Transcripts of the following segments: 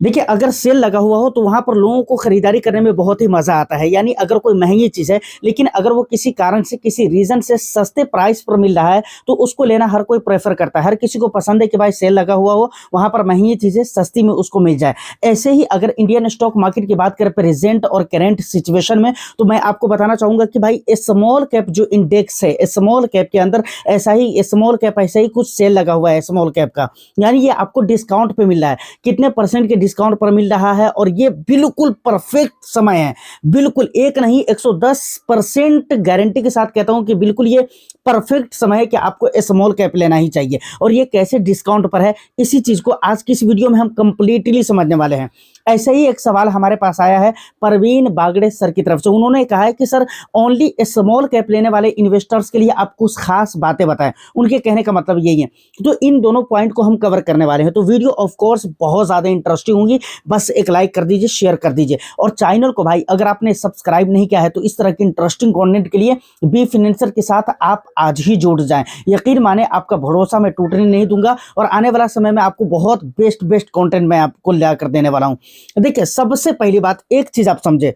देखिए, अगर सेल लगा हुआ हो तो वहाँ पर लोगों को खरीदारी करने में बहुत ही मज़ा आता है। यानी अगर कोई महँगी चीज़ है, लेकिन अगर वो किसी कारण से, किसी रीज़न से सस्ते प्राइस पर मिल रहा है, तो उसको लेना हर कोई प्रेफ़र करता है। हर किसी को पसंद है कि भाई सेल लगा हुआ हो, वहाँ पर महँगी चीज़ें सस्ती में उसको मिल जाए। ऐसे ही अगर इंडियन स्टॉक मार्केट की बात करें प्रेज़ेंट और करेंट सिचुएशन में, तो मैं आपको बताना चाहूँगा कि भाई स्मॉल कैप जो इंडेक्स है, स्मॉल कैप के अंदर ऐसा ही कुछ सेल लगा हुआ है स्मॉल कैप का। यानी ये आपको डिस्काउंट पे मिल रहा है। कितने परसेंट के डिस्काउंट पर मिल रहा है और ये बिल्कुल परफेक्ट समय है। बिल्कुल एक नहीं 110% गारंटी के साथ कहता हूं कि बिल्कुल ये परफेक्ट समय है कि आपको स्मॉल कैप लेना ही चाहिए। और ये कैसे डिस्काउंट पर है, इसी चीज को आज की इस वीडियो में हम कंप्लीटली समझने वाले हैं। ऐसा ही एक सवाल हमारे पास आया है परवीन बागड़े सर की तरफ से। उन्होंने कहा है कि सर ओनली स्मॉल कैप लेने वाले इन्वेस्टर्स के लिए आप कुछ खास बातें बताएं। उनके कहने का मतलब यही है। तो इन दोनों पॉइंट को हम कवर करने वाले हैं। तो वीडियो ऑफ कोर्स बहुत ज्यादा इंटरेस्टिंग होगी। बस एक लाइक कर दीजिए, शेयर कर दीजिए और चैनल को भाई अगर आपने सब्सक्राइब नहीं किया है तो इस तरह के इंटरेस्टिंग कंटेंट के लिए बी फाइनेंसर के साथ आप आज ही जुड़ जाएं। यकीन माने आपका भरोसा मैं टूटने नहीं दूंगा और आने वाला समय में आपको बहुत बेस्ट कंटेंट मैं आपको ला कर देने वाला हूं। देखिए, सबसे पहली बात एक चीज आप समझे,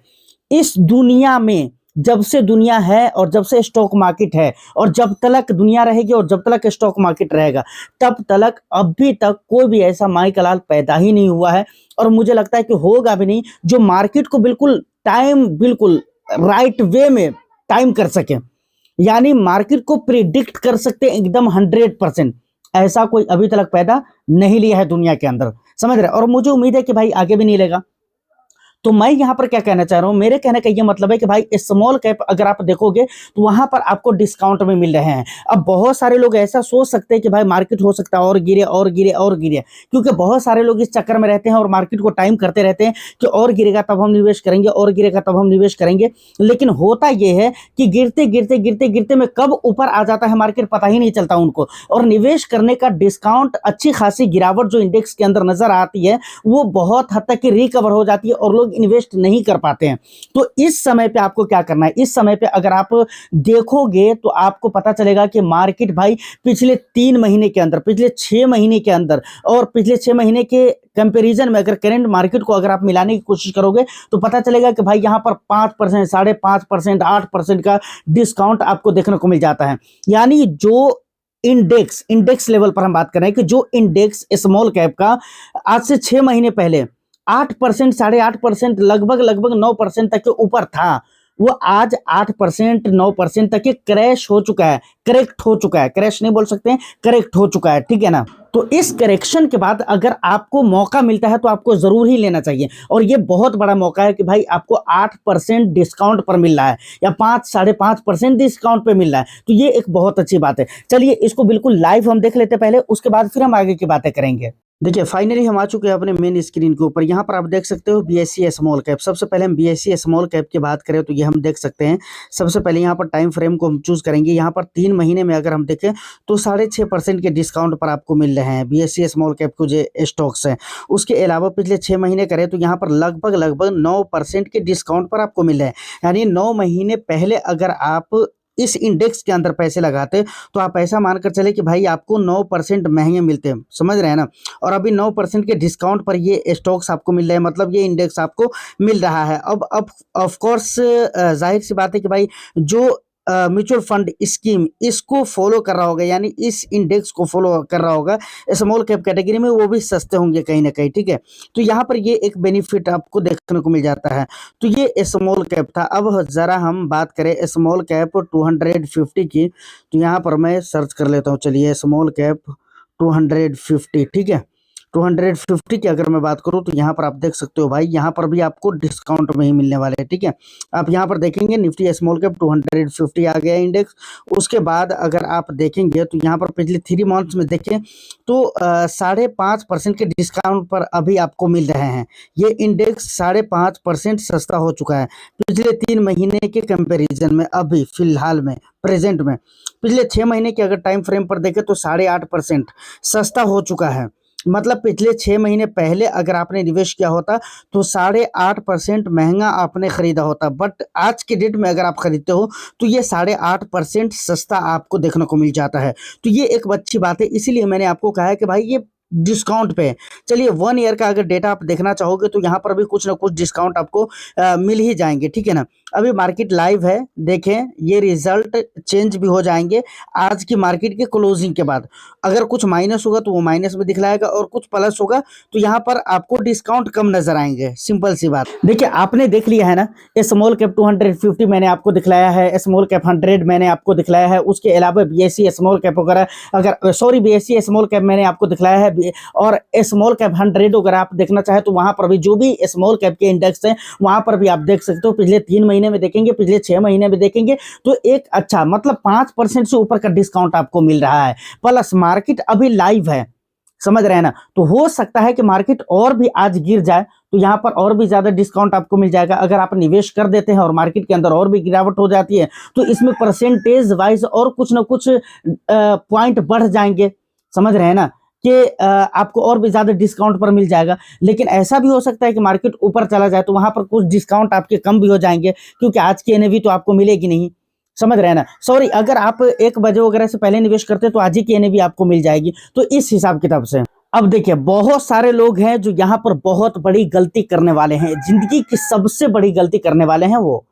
इस दुनिया में जब से दुनिया है और जब से स्टॉक मार्केट है और जब तक दुनिया रहेगी और जब तक स्टॉक मार्केट रहेगा, तब तक अभी तक कोई भी ऐसा माइकलाल पैदा ही नहीं हुआ है और मुझे लगता है कि होगा भी नहीं जो मार्केट को बिल्कुल राइट वे में टाइम कर सके। यानी मार्केट को प्रिडिक्ट कर सकते हैं एकदम 100%। ऐसा कोई अभी तक पैदा नहीं लिया है दुनिया के अंदर, समझ रहे। और मुझे उम्मीद है कि भाई आगे भी नहीं लेगा। तो मैं यहां पर क्या कहना चाह रहा हूं, मेरे कहने का ये मतलब है कि भाई स्मॉल कैप अगर आप देखोगे तो वहां पर आपको डिस्काउंट में मिल रहे हैं। अब बहुत सारे लोग ऐसा सोच सकते हैं कि भाई मार्केट हो सकता है और गिरे और गिरे और गिरे, क्योंकि बहुत सारे लोग इस चक्कर में रहते हैं और मार्केट को टाइम करते रहते हैं कि और गिरेगा तब हम निवेश करेंगे, और गिरेगा तब हम निवेश करेंगे। लेकिन होता यह है कि गिरते गिरते गिरते गिरते में कब ऊपर आ जाता है मार्केट पता ही नहीं चलता उनको। और निवेश करने का डिस्काउंट, अच्छी खासी गिरावट जो इंडेक्स के अंदर नजर आती है, वो बहुत हद तक की रिकवर हो जाती है और लोग इन्वेस्ट नहीं कर पाते हैं। तो इस समय पे आपको क्या करना है, इस समय पे अगर आप देखोगे तो आपको पता चलेगा कि मार्केट भाई पिछले 3 महीने के अंदर, पिछले 6 महीने के अंदर और पिछले 6 महीने के कंपैरिजन में अगर करंट मार्केट को अगर आप मिलाने की कोशिश करोगे तो पता चलेगा कि भाई यहाँ पर 5%, 5.5%, 8% का डिस्काउंट आपको देखने को मिल जाता है। यानी जो इंडेक्स लेवल पर हम बात कर रहे हैं कि जो इंडेक्स स्मॉल कैप का आज से 6 महीने पहले 8%, 8.5%, लगभग 9% तक के ऊपर था, वो आज 8%, 9% तक के क्रैश हो चुका है, करेक्ट हो चुका है। क्रैश नहीं बोल सकते हैं, करेक्ट हो चुका है, ठीक है ना। तो इस करेक्शन के बाद अगर आपको मौका मिलता है तो आपको जरूर ही लेना चाहिए। और ये बहुत बड़ा मौका है कि भाई आपको 8% डिस्काउंट पर मिल रहा है या 5-5.5% डिस्काउंट पे मिल रहा है, तो ये एक बहुत अच्छी बात है। चलिए इसको बिल्कुल लाइव हम देख लेते पहले, उसके बाद फिर हम आगे की बातें करेंगे। देखिए, फाइनली हम आ चुके हैं अपने मेन स्क्रीन के ऊपर। यहाँ पर आप देख सकते हो बीएसई स्मॉल कैप। सबसे पहले हम बीएसई स्मॉल कैप की बात करें तो ये हम देख सकते हैं। सबसे पहले यहाँ पर टाइम फ्रेम को हम चूज करेंगे। यहाँ पर 3 महीने में अगर हम देखें तो 6.5% के डिस्काउंट पर आपको मिल रहे हैं बीएसई स्मॉल कैप को जो स्टॉक्स हैं। उसके अलावा पिछले 6 महीने करें तो यहाँ पर लगभग 9% के डिस्काउंट पर आपको मिल रहे हैं। यानी 9 महीने पहले अगर आप इस इंडेक्स के अंदर पैसे लगाते तो आप ऐसा मानकर चले कि भाई आपको 9% महंगे मिलते हैं, समझ रहे हैं ना। और अभी 9% के डिस्काउंट पर ये स्टॉक्स आपको मिल रहे हैं, मतलब ये इंडेक्स आपको मिल रहा है। अब ऑफ कोर्स जाहिर सी बात है कि भाई जो म्यूचुअल फंड स्कीम इसको फॉलो कर रहा होगा, यानी इस इंडेक्स को फॉलो कर रहा होगा स्मॉल कैप कैटेगरी में, वो भी सस्ते होंगे कहीं ना कहीं, ठीक है। तो यहाँ पर ये एक बेनिफिट आपको देखने को मिल जाता है। तो ये स्मॉल कैप था। अब जरा हम बात करें स्मॉल कैप 250 की, तो यहाँ पर मैं सर्च कर लेता हूँ। चलिए स्मॉल कैप 250, ठीक है। 250 की अगर मैं बात करूं तो यहाँ पर आप देख सकते हो भाई, यहाँ पर भी आपको डिस्काउंट में ही मिलने वाले हैं, ठीक है। आप यहाँ पर देखेंगे निफ्टी स्मॉल कैप 250 आ गया इंडेक्स। उसके बाद अगर आप देखेंगे तो यहाँ पर पिछले 3 मंथ्स में देखें तो 5.5% के डिस्काउंट पर अभी आपको मिल रहे हैं। ये इंडेक्स 5.5% सस्ता हो चुका है पिछले 3 महीने के कंपेरिजन में। अभी फिलहाल में प्रेजेंट में पिछले 6 महीने के अगर टाइम फ्रेम पर देखें तो 8.5% सस्ता हो चुका है। मतलब पिछले 6 महीने पहले अगर आपने निवेश किया होता तो 8.5% महंगा आपने खरीदा होता, बट आज के डेट में अगर आप खरीदते हो तो ये 8.5% सस्ता आपको देखने को मिल जाता है। तो ये एक अच्छी बात है, इसीलिए मैंने आपको कहा है कि भाई ये डिस्काउंट पे। चलिए 1 ईयर का अगर डेटा आप देखना चाहोगे तो यहाँ पर भी कुछ ना कुछ डिस्काउंट आपको मिल ही जाएंगे, ठीक है ना। अभी मार्केट लाइव है, देखें ये रिजल्ट चेंज भी हो जाएंगे आज की मार्केट के क्लोजिंग के बाद। अगर कुछ माइनस होगा तो वो माइनस में दिखलाएगा और कुछ प्लस होगा तो यहाँ पर आपको डिस्काउंट कम नजर आएंगे, सिंपल सी बात। देखिए आपने देख लिया है ना, स्मॉल कैप 250 मैंने आपको दिखलाया है, स्मॉल कैप 100 मैंने आपको दिखलाया है, उसके अलावा बीएसई स्मॉल कैप वगैरह, अगर सॉरी बीएसई स्मॉल कैप मैंने आपको दिखलाया है, और स्मॉल कैप 100 अगर आप देखना चाहे तो वहां पर भी जो भी स्मॉल कैप के इंडेक्स हैं वहां पर भी आप देख सकते हो। पिछले 3 महीने में देखेंगे, पिछले 6 महीने में देखेंगे तो एक अच्छा मतलब 5% से ऊपर का डिस्काउंट आपको मिल रहा है। प्लस मार्केट अभी लाइव है, समझ रहे हैं ना, तो हो सकता है कि मार्केट और भी आज गिर जाए तो यहाँ पर और भी ज्यादा डिस्काउंट आपको मिल जाएगा। अगर आप निवेश कर देते हैं और मार्केट के अंदर और भी गिरावट हो जाती है तो इसमें परसेंटेज वाइज और कुछ ना कुछ पॉइंट बढ़ जाएंगे, समझ रहे हैं ना, कि आपको और भी ज्यादा डिस्काउंट पर मिल जाएगा। लेकिन ऐसा भी हो सकता है कि मार्केट ऊपर चला जाए तो वहां पर कुछ डिस्काउंट आपके कम भी हो जाएंगे, क्योंकि आज की एनएवी तो आपको मिलेगी नहीं, समझ रहे हैं ना। सॉरी, अगर आप 1 बजे वगैरह से पहले निवेश करते हैं तो आज ही की एनएवी आपको मिल जाएगी, तो इस हिसाब किताब से। अब देखिए बहुत सारे लोग हैं जो यहाँ पर बहुत बड़ी गलती करने वाले हैं, जिंदगी की सबसे बड़ी गलती करने वाले हैं। वो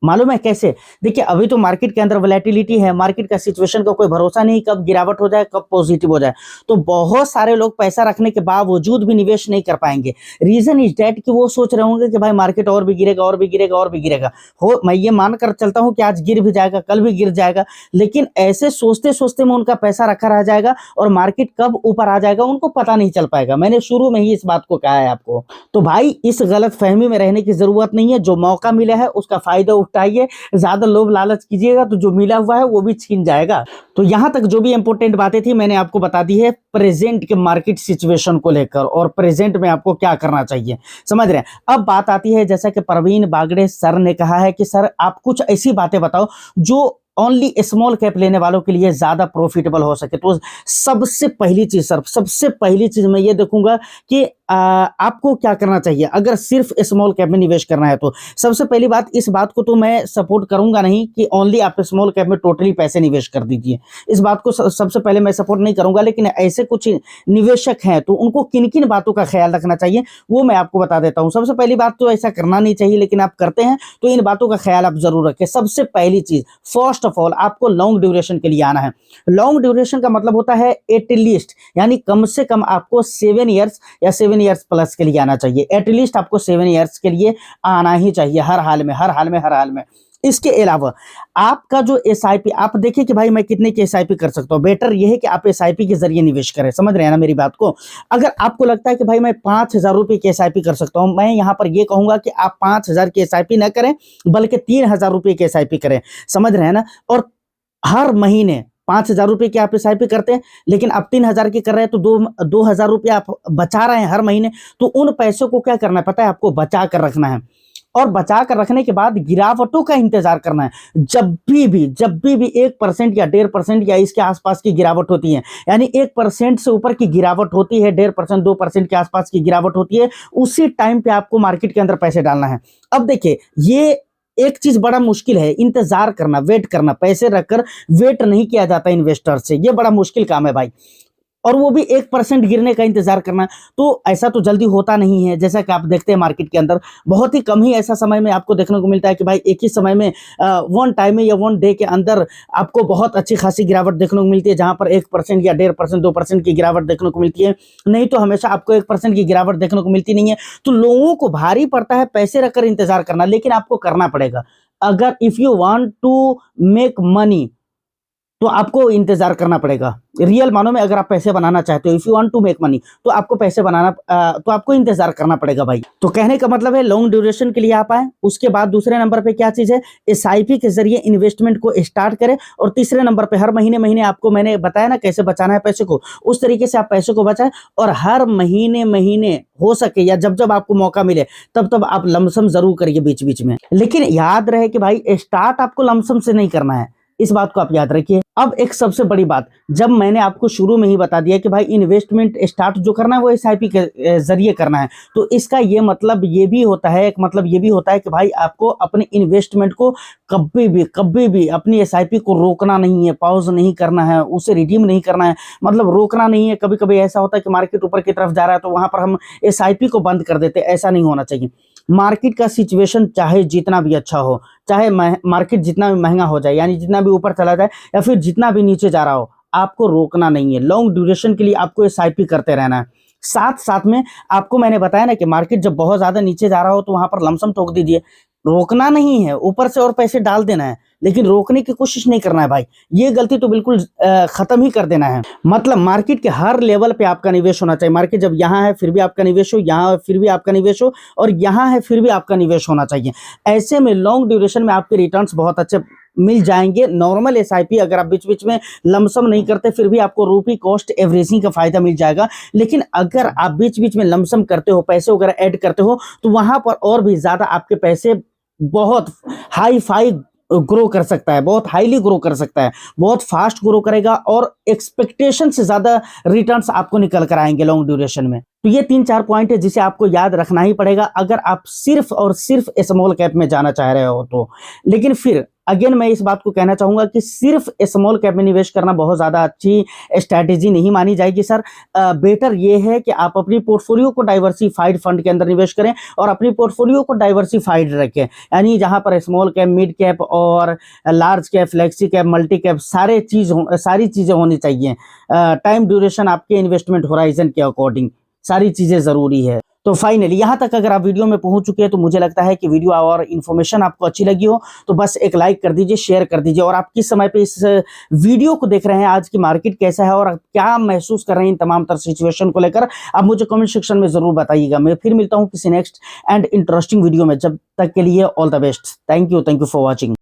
मालूम है कैसे? देखिए अभी तो मार्केट के अंदर वोलेटिलिटी है, मार्केट का सिचुएशन का कोई भरोसा नहीं, कब गिरावट हो जाए कब पॉजिटिव हो जाए। तो बहुत सारे लोग पैसा रखने के बावजूद भी निवेश नहीं कर पाएंगे। रीजन इज डेट कि वो सोच रहे होंगे कि भाई मार्केट और भी गिरेगा और भी गिरेगा और भी गिरेगा। हो, मैं ये मानकर चलता हूं कि आज गिर भी जाएगा, कल भी गिर जाएगा, लेकिन ऐसे सोचते सोचते में उनका पैसा रखा रह जाएगा और मार्केट कब ऊपर आ जाएगा उनको पता नहीं चल पाएगा। मैंने शुरू में ही इस बात को कहा है आपको। तो भाई इस गलत फहमी में रहने की जरूरत नहीं है। जो मौका मिला है उसका फायदा उठाइए, ज्यादा लोभ लालच कीजिएगा तो जो मिला हुआ है वो भी छीन जाएगा। तो यहां तक जो भी इंपॉर्टेंट बातें थी मैंने आपको बता दी है प्रेजेंट के मार्केट सिचुएशन को लेकर, और प्रेजेंट में आपको क्या करना चाहिए, समझ रहे हैं। अब बात आती है, जैसा कि प्रवीण बागड़े सर ने कहा है कि सर आप कुछ ऐसी बातें बताओ जो ओनली स्मॉल कैप लेने वालों के लिए ज्यादा प्रॉफिटेबल हो सके। तो सबसे पहली चीज सर, सबसे पहली चीज मैं ये देखूंगा कि आपको क्या करना चाहिए अगर सिर्फ स्मॉल कैप में निवेश करना है। तो सबसे पहली बात, इस बात को तो मैं सपोर्ट करूंगा नहीं कि ओनली आप स्मॉल कैप में टोटली पैसे निवेश कर दीजिए, इस बात को सबसे पहले मैं सपोर्ट नहीं करूंगा। लेकिन ऐसे कुछ निवेशक हैं तो उनको किन किन बातों का ख्याल रखना चाहिए वो मैं आपको बता देता हूं। सबसे पहली बात, तो ऐसा करना नहीं चाहिए लेकिन आप करते हैं तो इन बातों का ख्याल आप जरूर रखें। सबसे पहली चीज, फर्स्ट ऑफ ऑल आपको लॉन्ग ड्यूरेशन के लिए आना है। लॉन्ग ड्यूरेशन का मतलब होता है एटलीस्ट, यानी कम से कम आपको 7 ईयर्स या 7 ईयर्स प्लस के लिए आना चाहिए। एटलीस्ट आपको 7 ईयर्स के लिए आना ही चाहिए, हर हाल में, हर हाल में, हर हाल में। इसके अलावा आपका जो एसआईपी, आप देखिए कि भाई मैं कितने की एसआईपी कर सकता हूं। बेटर यह है कि आप एसआईपी के जरिए निवेश करें, समझ रहे हैं ना मेरी बात को। अगर आपको लगता है कि भाई मैं 5,000 रुपए की एसआईपी कर सकता हूं, मैं यहां पर यह कहूंगा कि आप 5,000 की एसआईपी ना करें बल्कि 3,000 रुपए की एसआईपी करें, समझ रहे हैं ना। और हर महीने 5,000 रुपए की आप एसआईपी करते हैं लेकिन आप 3,000 की कर रहे हैं तो 2,000 रुपए आप बचा रहे हैं हर महीने। तो उन पैसों को क्या करना है पता है आपको? बचा कर रखना है, और बचा कर रखने के बाद गिरावटों का इंतजार करना है। जब भी 1% या 1.5% या इसके आसपास की गिरावट होती है, यानी 1% से ऊपर की गिरावट होती है, 1.5% 2% के आसपास की गिरावट होती है, उसी टाइम पे आपको मार्केट के अंदर पैसे डालना है। अब देखिए ये एक चीज बड़ा मुश्किल है, इंतजार करना, वेट करना। पैसे रखकर वेट नहीं किया जाता इन्वेस्टर से, ये बड़ा मुश्किल काम है भाई। और वो भी 1% गिरने का इंतजार करना, तो ऐसा तो जल्दी होता नहीं है। जैसा कि आप देखते हैं मार्केट के अंदर बहुत ही कम ही ऐसा समय में आपको देखने को मिलता है कि भाई एक ही समय में वन टाइम में या वन डे के अंदर आपको बहुत अच्छी खासी गिरावट देखने को मिलती है, जहां पर 1% या 1.5% 2% की गिरावट देखने को मिलती है। नहीं तो हमेशा आपको 1% की गिरावट देखने को मिलती नहीं है। तो लोगों को भारी पड़ता है पैसे रखकर इंतजार करना, लेकिन आपको करना पड़ेगा। अगर if you want to make money तो आपको इंतजार करना पड़ेगा। रियल मानो में अगर आप पैसे बनाना चाहते हो, if you want to make money, तो आपको पैसे बनाना तो आपको इंतजार करना पड़ेगा भाई। तो कहने का मतलब है लॉन्ग ड्यूरेशन के लिए आप आए। उसके बाद दूसरे नंबर पे क्या चीज है, एसआईपी के जरिए इन्वेस्टमेंट को स्टार्ट करें। और तीसरे नंबर पे हर महीने आपको मैंने बताया ना कैसे बचाना है पैसे को, उस तरीके से आप पैसे को बचाएं। और हर महीने हो सके या जब आपको मौका मिले तब आप लमसम जरूर करिए बीच बीच में। लेकिन याद रहे कि भाई स्टार्ट आपको लमसम से नहीं करना है, इस बात को आप याद रखिए। अब एक सबसे बड़ी बात, जब मैंने आपको शुरू में ही बता दिया कि भाई इन्वेस्टमेंट स्टार्ट जो करना है वो एसआईपी के जरिए करना है, तो इसका ये मतलब ये भी होता है, एक मतलब ये भी होता है कि भाई आपको अपने इन्वेस्टमेंट को कभी भी अपनी एसआईपी को रोकना नहीं है, पॉज नहीं करना है, उसे रिडीम नहीं करना है, मतलब रोकना नहीं है। कभी कभी ऐसा होता है कि मार्केट ऊपर की तरफ जा रहा है तो वहां पर हम एसआईपी को बंद कर देते हैं, ऐसा नहीं होना चाहिए। मार्केट का सिचुएशन चाहे जितना भी अच्छा हो, चाहे मार्केट जितना भी महंगा हो जाए, यानी जितना भी ऊपर चला जाए या फिर जितना भी नीचे जा रहा हो, आपको रोकना नहीं है। लॉन्ग ड्यूरेशन के लिए आपको एसआईपी करते रहना है। साथ साथ में आपको मैंने बताया ना कि मार्केट जब बहुत ज्यादा नीचे जा रहा हो तो वहां पर लमसम ठोक दीजिए। रोकना नहीं है, ऊपर से और पैसे डाल देना है, लेकिन रोकने की कोशिश नहीं करना है भाई। ये गलती तो बिल्कुल खत्म ही कर देना है। मतलब मार्केट के हर लेवल पे आपका निवेश होना चाहिए। मार्केट जब यहाँ है फिर भी आपका निवेश हो, यहाँ है फिर भी आपका निवेश हो, और यहाँ है फिर भी आपका निवेश होना चाहिए। ऐसे में लॉन्ग ड्यूरेशन में आपके रिटर्न्स बहुत अच्छे मिल जाएंगे। नॉर्मल एसआईपी अगर आप बीच बीच में लमसम नहीं करते फिर भी आपको रूपी कॉस्ट एवरेजिंग का फायदा मिल जाएगा। लेकिन अगर आप बीच बीच में लमसम करते हो, पैसे वगैरह ऐड करते हो, तो वहां पर और भी ज्यादा आपके पैसे बहुत हाई फाई ग्रो कर सकता है, बहुत हाईली ग्रो कर सकता है, बहुत फास्ट ग्रो करेगा और एक्सपेक्टेशन से ज्यादा रिटर्न्स आपको निकल कर आएंगे लॉन्ग ड्यूरेशन में। तो ये 3-4 पॉइंट है जिसे आपको याद रखना ही पड़ेगा अगर आप सिर्फ और सिर्फ स्मॉल कैप में जाना चाह रहे हो तो। लेकिन फिर अगेन मैं इस बात को कहना चाहूंगा कि सिर्फ स्मॉल कैप में निवेश करना बहुत ज्यादा अच्छी स्ट्रैटेजी नहीं मानी जाएगी सर। बेटर ये है कि आप अपनी पोर्टफोलियो को डाइवर्सिफाइड फंड के अंदर निवेश करें और अपनी पोर्टफोलियो को डाइवर्सिफाइड रखें, यानी जहां पर स्मॉल कैप, मिड कैप और large cap, flexi cap, multi cap सारी चीजें होनी चाहिए। टाइम ड्यूरेशन आपके इन्वेस्टमेंट होराइजन के अकॉर्डिंग सारी चीजें जरूरी है। तो फाइनली यहाँ तक अगर आप वीडियो में पहुंच चुके हैं तो मुझे लगता है कि वीडियो और इन्फॉर्मेशन आपको अच्छी लगी हो तो बस एक लाइक कर दीजिए, शेयर कर दीजिए। और आप किस समय पे इस वीडियो को देख रहे हैं, आज की मार्केट कैसा है और क्या महसूस कर रहे हैं इन तमाम तरह सिचुएशन को लेकर, आप मुझे कमेंट सेक्शन में जरूर बताइएगा। मैं फिर मिलता हूँ किसी नेक्स्ट एंड इंटरेस्टिंग वीडियो में। जब तक के लिए all the best. Thank you for watching.